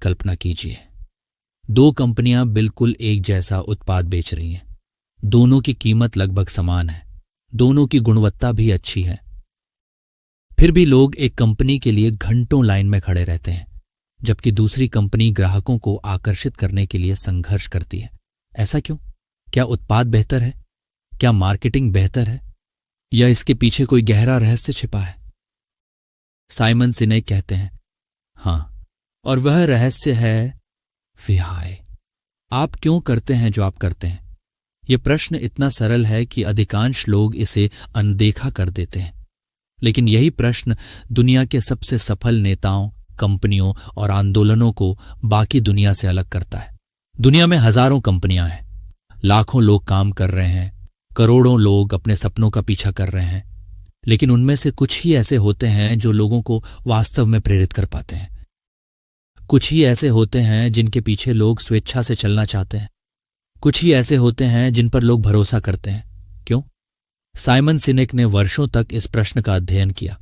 कल्पना कीजिए, दो कंपनियां बिल्कुल एक जैसा उत्पाद बेच रही हैं। दोनों की कीमत लगभग समान है, दोनों की गुणवत्ता भी अच्छी है। फिर भी लोग एक कंपनी के लिए घंटों लाइन में खड़े रहते हैं, जबकि दूसरी कंपनी ग्राहकों को आकर्षित करने के लिए संघर्ष करती है। ऐसा क्यों? क्या उत्पाद बेहतर है? क्या मार्केटिंग बेहतर है? या इसके पीछे कोई गहरा रहस्य छिपा है? साइमन सिनेक कहते हैं, हाँ, और वह रहस्य है विहाय। आप क्यों करते हैं जो आप करते हैं? यह प्रश्न इतना सरल है कि अधिकांश लोग इसे अनदेखा कर देते हैं, लेकिन यही प्रश्न दुनिया के सबसे सफल नेताओं, कंपनियों और आंदोलनों को बाकी दुनिया से अलग करता है। दुनिया में हजारों कंपनियां हैं, लाखों लोग काम कर रहे हैं, करोड़ों लोग अपने सपनों का पीछा कर रहे हैं, लेकिन उनमें से कुछ ही ऐसे होते हैं जो लोगों को वास्तव में प्रेरित कर पाते हैं। कुछ ही ऐसे होते हैं जिनके पीछे लोग स्वेच्छा से चलना चाहते हैं। कुछ ही ऐसे होते हैं जिन पर लोग भरोसा करते हैं। क्यों? साइमन सिनेक ने वर्षों तक इस प्रश्न का अध्ययन किया।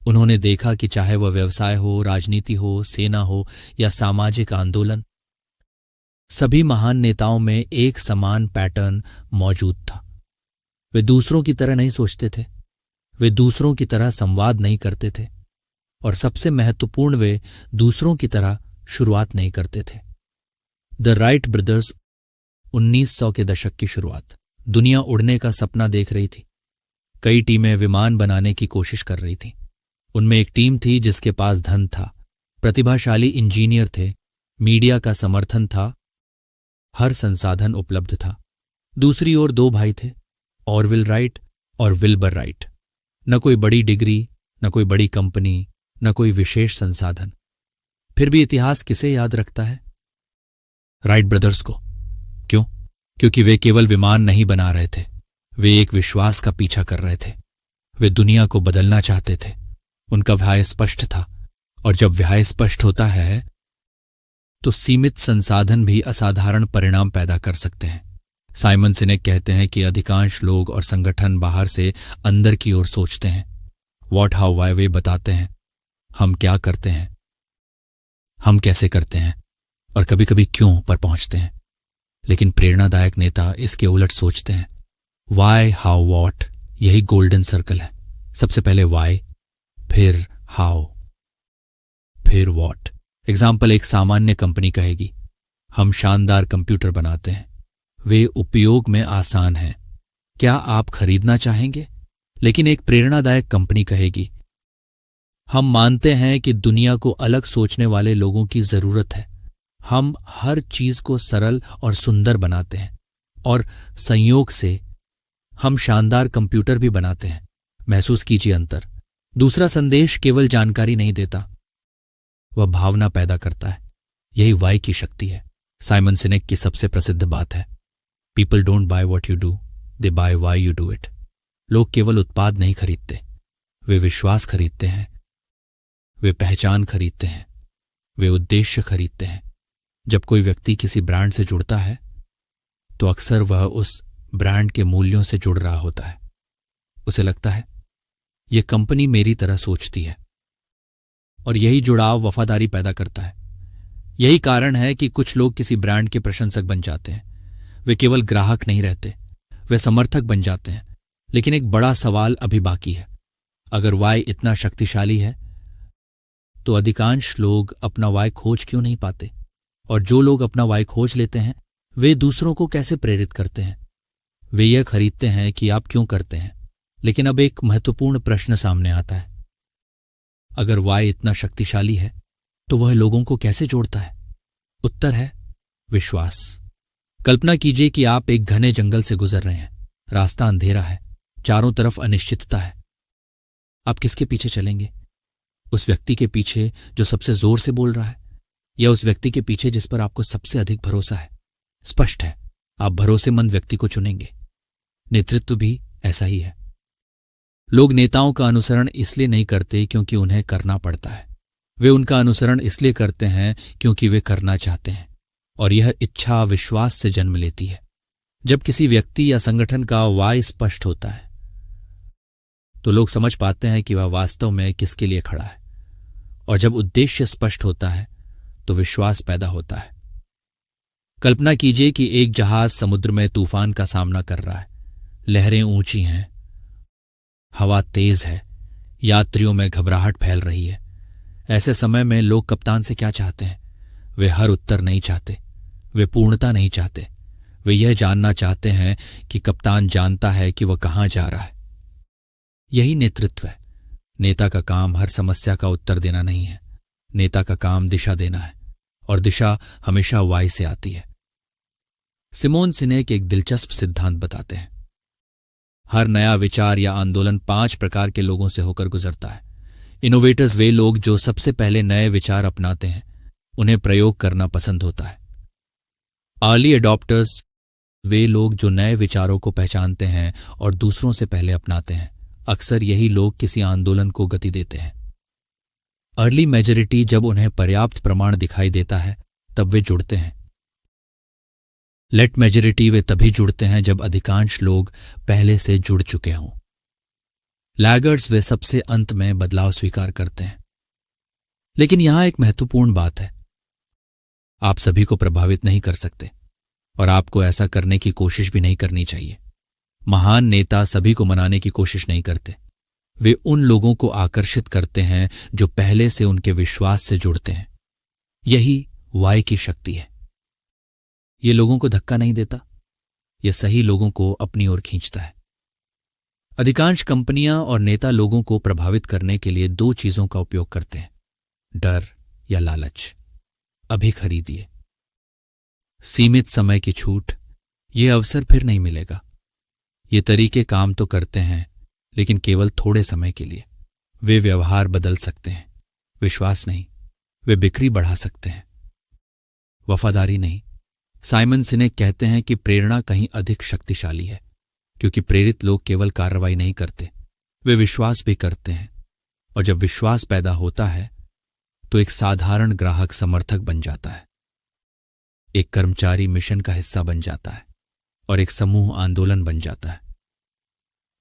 उन्होंने देखा कि चाहे वह व्यवसाय हो, राजनीति हो, सेना हो या सामाजिक आंदोलन, सभी महान नेताओं में एक समान पैटर्न मौजूद था। वे दूसरों की तरह नहीं सोचते थे, वे दूसरों की तरह संवाद नहीं करते थे, और सबसे महत्वपूर्ण, वे दूसरों की तरह शुरुआत नहीं करते थे। द राइट ब्रदर्स, 1900 के दशक की शुरुआत। दुनिया उड़ने का सपना देख रही थी। कई टीमें विमान बनाने की कोशिश कर रही थीं। उनमें एक टीम थी जिसके पास धन था, प्रतिभाशाली इंजीनियर थे, मीडिया का समर्थन था, हर संसाधन उपलब्ध था। दूसरी ओर दो भाई थे, ऑरविल राइट और विल्बर राइट। न कोई बड़ी डिग्री, न कोई बड़ी कंपनी, न कोई विशेष संसाधन। फिर भी इतिहास किसे याद रखता है? राइट ब्रदर्स को। क्यों? क्योंकि वे केवल विमान नहीं बना रहे थे, वे एक विश्वास का पीछा कर रहे थे। वे दुनिया को बदलना चाहते थे। उनका व्याय स्पष्ट था, और जब व्याय स्पष्ट होता है तो सीमित संसाधन भी असाधारण परिणाम पैदा कर सकते हैं। साइमन सिनेक कहते हैं कि अधिकांश लोग और संगठन बाहर से अंदर की ओर सोचते हैं। व्हाट, हाउ, व्हाई वे बताते हैं, हम क्या करते हैं, हम कैसे करते हैं, और कभी कभी क्यों पर पहुंचते हैं। लेकिन प्रेरणादायक नेता इसके उलट सोचते हैं। वाई, हाउ, व्हाट, यही गोल्डन सर्कल है। सबसे पहले वाई, फिर हाउ, फिर व्हाट। एग्जाम्पल, एक सामान्य कंपनी कहेगी, हम शानदार कंप्यूटर बनाते हैं, वे उपयोग में आसान हैं, क्या आप खरीदना चाहेंगे? लेकिन एक प्रेरणादायक कंपनी कहेगी, हम मानते हैं कि दुनिया को अलग सोचने वाले लोगों की जरूरत है, हम हर चीज को सरल और सुंदर बनाते हैं, और संयोग से हम शानदार कंप्यूटर भी बनाते हैं। महसूस कीजिए अंतर। दूसरा संदेश केवल जानकारी नहीं देता, वह भावना पैदा करता है। यही वाई की शक्ति है। साइमन सिनेक की सबसे प्रसिद्ध बात है, people don't buy what you do, they buy why you do it. लोग केवल उत्पाद नहीं खरीदते, वे विश्वास खरीदते हैं, वे पहचान खरीदते हैं, वे उद्देश्य खरीदते हैं। जब कोई व्यक्ति किसी ब्रांड से जुड़ता है तो अक्सर वह उस ब्रांड के मूल्यों से जुड़ रहा होता है। उसे लगता है यह कंपनी मेरी तरह सोचती है, और यही जुड़ाव वफादारी पैदा करता है। यही कारण है कि कुछ लोग किसी ब्रांड के प्रशंसक बन जाते हैं। वे केवल ग्राहक नहीं रहते, वे समर्थक बन जाते हैं। लेकिन एक बड़ा सवाल अभी बाकी है। अगर वाई इतना शक्तिशाली है तो अधिकांश लोग अपना वाई खोज क्यों नहीं पाते? और जो लोग अपना वाई खोज लेते हैं वे दूसरों को कैसे प्रेरित करते हैं? वे यह खरीदते हैं कि आप क्यों करते हैं। लेकिन अब एक महत्वपूर्ण प्रश्न सामने आता है, अगर वाई इतना शक्तिशाली है तो वह लोगों को कैसे जोड़ता है? उत्तर है विश्वास। कल्पना कीजिए कि आप एक घने जंगल से गुजर रहे हैं, रास्ता अंधेरा है, चारों तरफ अनिश्चितता है। आप किसके पीछे चलेंगे? उस व्यक्ति के पीछे जो सबसे जोर से बोल रहा है, या उस व्यक्ति के पीछे जिस पर आपको सबसे अधिक भरोसा है? स्पष्ट है, आप भरोसेमंद व्यक्ति को चुनेंगे। नेतृत्व भी ऐसा ही है। लोग नेताओं का अनुसरण इसलिए नहीं करते क्योंकि उन्हें करना पड़ता है, वे उनका अनुसरण इसलिए करते हैं क्योंकि वे करना चाहते हैं, और यह इच्छा विश्वास से जन्म लेती है। जब किसी व्यक्ति या संगठन का वाई स्पष्ट होता है तो लोग समझ पाते हैं कि वह वास्तव में किसके लिए खड़ा है, और जब उद्देश्य स्पष्ट होता है तो विश्वास पैदा होता है। कल्पना कीजिए कि एक जहाज समुद्र में तूफान का सामना कर रहा है। लहरें ऊंची हैं, हवा तेज है, यात्रियों में घबराहट फैल रही है। ऐसे समय में लोग कप्तान से क्या चाहते हैं? वे हर उत्तर नहीं चाहते, वे पूर्णता नहीं चाहते। वे यह जानना चाहते हैं कि कप्तान जानता है कि वह कहां जा रहा है। यही नेतृत्व है। नेता का काम हर समस्या का उत्तर देना नहीं है। नेता का काम दिशा देना है, और दिशा हमेशा वाई से आती है। सिमोन सिनेक एक दिलचस्प सिद्धांत बताते हैं। हर नया विचार या आंदोलन 5 प्रकार के लोगों से होकर गुजरता है। इनोवेटर्स वे लोग जो सबसे पहले नए विचार अपनाते हैं, उन्हें प्रयोग करना पसंद होता है। अर्ली एडॉप्टर्स वे लोग जो नए विचारों को पहचानते हैं और दूसरों से पहले अपनाते हैं। अक्सर यही लोग किसी आंदोलन को गति देते हैं। अर्ली मेजॉरिटी जब उन्हें पर्याप्त प्रमाण दिखाई देता है तब वे जुड़ते हैं। लेट मेजॉरिटी वे तभी जुड़ते हैं जब अधिकांश लोग पहले से जुड़ चुके हों। लैगर्ड्स वे सबसे अंत में बदलाव स्वीकार करते हैं। लेकिन यहां एक महत्वपूर्ण बात है। आप सभी को प्रभावित नहीं कर सकते, और आपको ऐसा करने की कोशिश भी नहीं करनी चाहिए। महान नेता सभी को मनाने की कोशिश नहीं करते। वे उन लोगों को आकर्षित करते हैं जो पहले से उनके विश्वास से जुड़ते हैं। यही वाई की शक्ति है। ये लोगों को धक्का नहीं देता, ये सही लोगों को अपनी ओर खींचता है। अधिकांश कंपनियां और नेता लोगों को प्रभावित करने के लिए 2 चीजों का उपयोग करते हैं, डर या लालच। अभी खरीदिए, सीमित समय की छूट, यह अवसर फिर नहीं मिलेगा। ये तरीके काम तो करते हैं, लेकिन केवल थोड़े समय के लिए। वे व्यवहार बदल सकते हैं, विश्वास नहीं। वे बिक्री बढ़ा सकते हैं, वफादारी नहीं। साइमन सिनेक कहते हैं कि प्रेरणा कहीं अधिक शक्तिशाली है, क्योंकि प्रेरित लोग केवल कार्रवाई नहीं करते, वे विश्वास भी करते हैं। और जब विश्वास पैदा होता है तो एक साधारण ग्राहक समर्थक बन जाता है, एक कर्मचारी मिशन का हिस्सा बन जाता है, और एक समूह आंदोलन बन जाता है।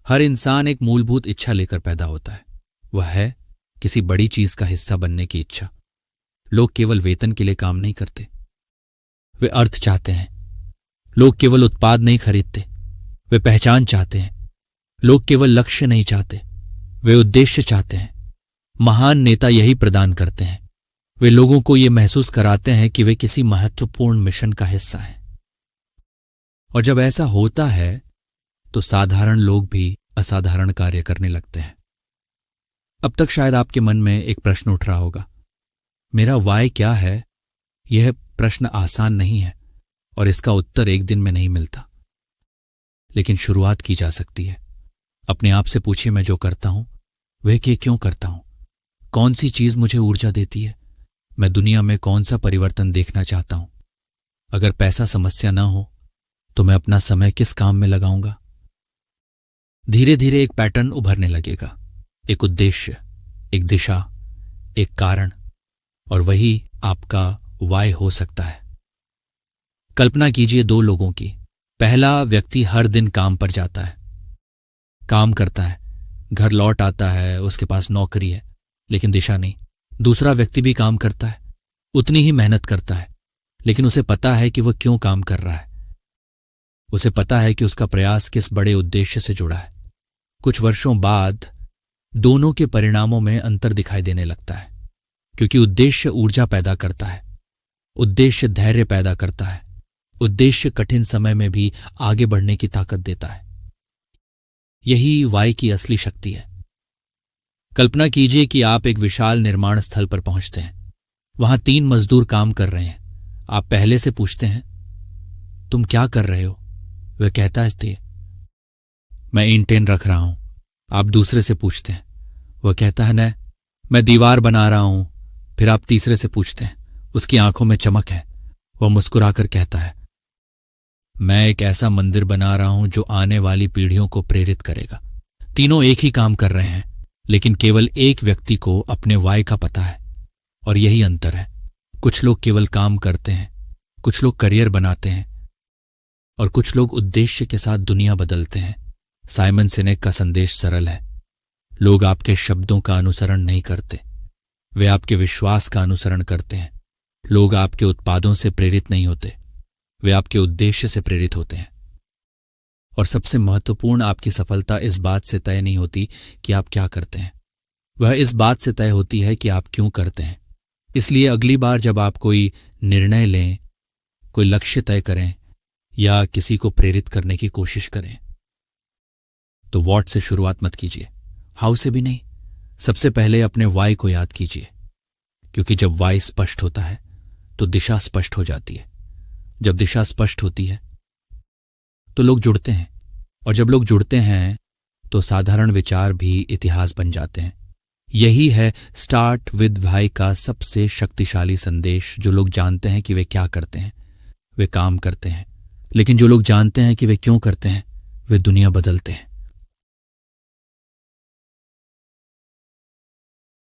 हर इंसान एक मूलभूत इच्छा लेकर पैदा होता है। वह है किसी बड़ी चीज का हिस्सा बनने की इच्छा। लोग केवल वेतन के लिए काम नहीं करते, वे अर्थ चाहते हैं। लोग केवल उत्पाद नहीं खरीदते, वे पहचान चाहते हैं। लोग केवल लक्ष्य नहीं चाहते, वे उद्देश्य चाहते हैं। महान नेता यही प्रदान करते हैं। वे लोगों को ये महसूस कराते हैं कि वे किसी महत्वपूर्ण मिशन का हिस्सा हैं। और जब ऐसा होता है तो साधारण लोग भी असाधारण कार्य करने लगते हैं। अब तक शायद आपके मन में एक प्रश्न उठ रहा होगा, मेरा वाई क्या है? यह प्रश्न आसान नहीं है और इसका उत्तर एक दिन में नहीं मिलता, लेकिन शुरुआत की जा सकती है। अपने आप से पूछिए, मैं जो करता हूं वह क्यों करता हूं? कौन सी चीज मुझे ऊर्जा देती है? मैं दुनिया में कौन सा परिवर्तन देखना चाहता हूं? अगर पैसा समस्या न हो तो मैं अपना समय किस काम में लगाऊंगा? धीरे धीरे एक पैटर्न उभरने लगेगा, एक उद्देश्य, एक दिशा, एक कारण, और वही आपका वाई हो सकता है। कल्पना कीजिए 2 लोगों की। पहला व्यक्ति हर दिन काम पर जाता है, काम करता है, घर लौट आता है, उसके पास नौकरी है, लेकिन दिशा नहीं। दूसरा व्यक्ति भी काम करता है, उतनी ही मेहनत करता है, लेकिन उसे पता है कि वह क्यों काम कर रहा है। उसे पता है कि उसका प्रयास किस बड़े उद्देश्य से जुड़ा है। कुछ वर्षों बाद दोनों के परिणामों में अंतर दिखाई देने लगता है, क्योंकि उद्देश्य ऊर्जा पैदा करता है, उद्देश्य धैर्य पैदा करता है, उद्देश्य कठिन समय में भी आगे बढ़ने की ताकत देता है। यही वाई की असली शक्ति है। कल्पना कीजिए कि आप एक विशाल निर्माण स्थल पर पहुंचते हैं। वहां 3 मजदूर काम कर रहे हैं। आप पहले से पूछते हैं, तुम क्या कर रहे हो? वह कहता है, मैं ईंटें रख रहा हूं। आप दूसरे से पूछते हैं, वह कहता है, न, मैं दीवार बना रहा हूं। फिर आप तीसरे से पूछते हैं, उसकी आंखों में चमक है। वह मुस्कुराकर कहता है, मैं एक ऐसा मंदिर बना रहा हूं जो आने वाली पीढ़ियों को प्रेरित करेगा। तीनों एक ही काम कर रहे हैं, लेकिन केवल एक व्यक्ति को अपने वाई का पता है, और यही अंतर है। कुछ लोग केवल काम करते हैं, कुछ लोग करियर बनाते हैं, और कुछ लोग उद्देश्य के साथ दुनिया बदलते हैं। साइमन सिनेक का संदेश सरल है, लोग आपके शब्दों का अनुसरण नहीं करते, वे आपके विश्वास का अनुसरण करते हैं। लोग आपके उत्पादों से प्रेरित नहीं होते, वे आपके उद्देश्य से प्रेरित होते हैं। और सबसे महत्वपूर्ण, आपकी सफलता इस बात से तय नहीं होती कि आप क्या करते हैं, वह इस बात से तय होती है कि आप क्यों करते हैं। इसलिए अगली बार जब आप कोई निर्णय लें, कोई लक्ष्य तय करें या किसी को प्रेरित करने की कोशिश करें, तो व्हाट से शुरुआत मत कीजिए, हाउ से भी नहीं। सबसे पहले अपने वाई को याद कीजिए, क्योंकि जब वाई स्पष्ट होता है तो दिशा स्पष्ट हो जाती है। जब दिशा स्पष्ट होती है तो लोग जुड़ते हैं, और जब लोग जुड़ते हैं तो साधारण विचार भी इतिहास बन जाते हैं। यही है स्टार्ट विद व्हाई का सबसे शक्तिशाली संदेश। जो लोग जानते हैं कि वे क्या करते हैं, वे काम करते हैं, लेकिन जो लोग जानते हैं कि वे क्यों करते हैं, वे दुनिया बदलते हैं।